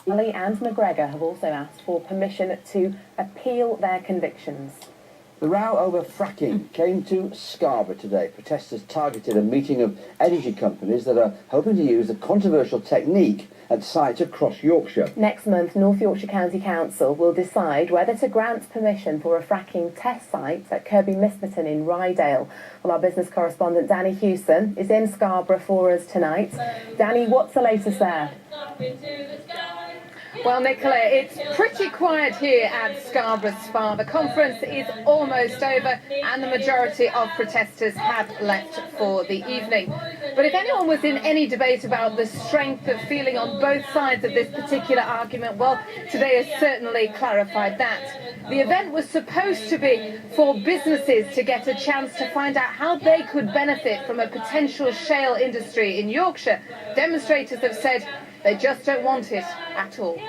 Lee and McGregor have also asked for permission to appeal their convictions. The row over fracking came to Scarborough today. Protesters targeted a meeting of energy companies that are hoping to use the controversial technique at sites across Yorkshire. Next month, North Yorkshire County Council will decide whether to grant permission for a fracking test site at Kirby Misperton in Rydale. Well, our business correspondent Danny Hewson is in Scarborough for us tonight. Danny, what's the latest there? Well, Nicola, it's pretty quiet here at Scarborough Spa. The conference is almost over and the majority of protesters have left for the evening. But if anyone was in any debate about the strength of feeling on both sides of this particular argument, well, today has certainly clarified that. The event was supposed to be for businesses to get a chance to find out how they could benefit from a potential shale industry in Yorkshire. Demonstrators have said they just don't want it at all.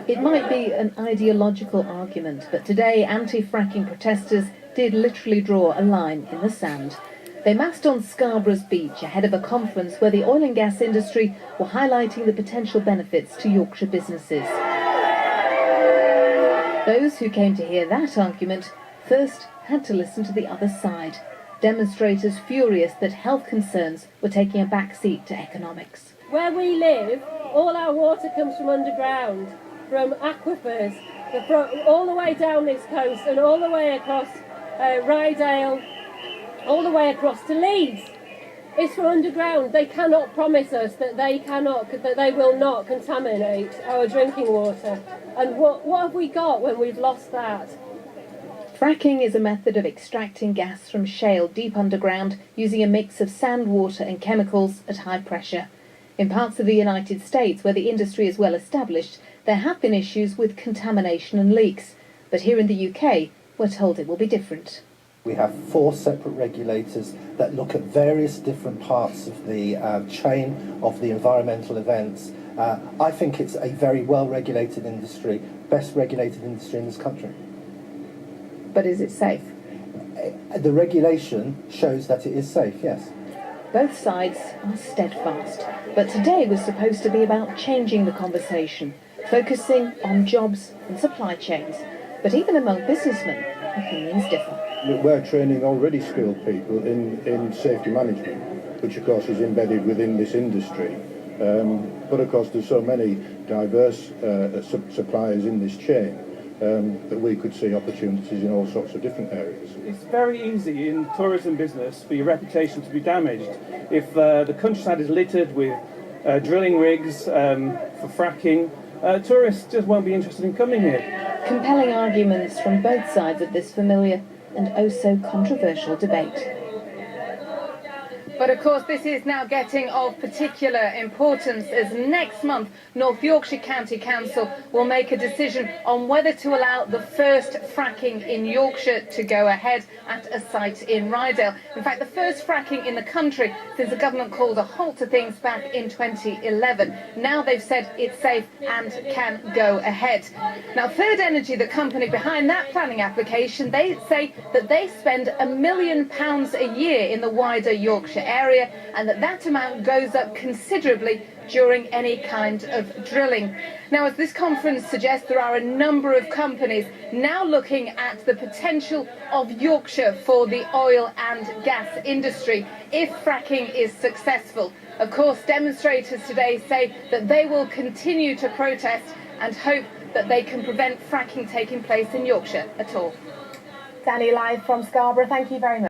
It might be an ideological argument, but today anti-fracking protesters did literally draw a line in the sand. They massed on Scarborough's beach ahead of a conference where the oil and gas industry were highlighting the potential benefits to Yorkshire businesses. Those who came to hear that argument first had to listen to the other side. Demonstrators furious that health concerns were taking a backseat to economics. Where we live, all our water comes from underground, from aquifers, all the way down this coast and all the way across Rydale, all the way across to Leeds. It's from underground. They cannot promise us that they will not contaminate our drinking water. And what have we got when we've lost that? Fracking is a method of extracting gas from shale deep underground using a mix of sand, water and chemicals at high pressure. In parts of the United States where the industry is well established, there have been issues with contamination and leaks. But here in the UK, we're told it will be different. We have 4 separate regulators that look at various different parts of the chain of the environmental events. I think it's a very well-regulated industry, best regulated industry in this country. But is it safe? The regulation shows that it is safe, yes. Both sides are steadfast. But today was supposed to be about changing the conversation, focusing on jobs and supply chains. But even among businessmen, opinions differ. We're training already skilled people in safety management, which of course is embedded within this industry. But of course there's so many diverse suppliers in this chain that we could see opportunities in all sorts of different areas. It's very easy in tourism business for your reputation to be damaged. If the countryside is littered with drilling rigs for fracking, tourists just won't be interested in coming here. Compelling arguments from both sides of this familiar and oh so controversial debate. But of course this is now getting of particular importance as next month North Yorkshire County Council will make a decision on whether to allow the first fracking in Yorkshire to go ahead at a site in Rydale. In fact, the first fracking in the country since the government called a halt to things back in 2011. Now they've said it's safe and can go ahead. Now Third Energy, the company behind that planning application, they say that they spend £1 million a year in the wider Yorkshire area and that amount goes up considerably during any kind of drilling. Now, as this conference suggests, there are a number of companies now looking at the potential of Yorkshire for the oil and gas industry if fracking is successful. Of course, demonstrators today say that they will continue to protest and hope that they can prevent fracking taking place in Yorkshire at all. Danny, live from Scarborough, thank you very much.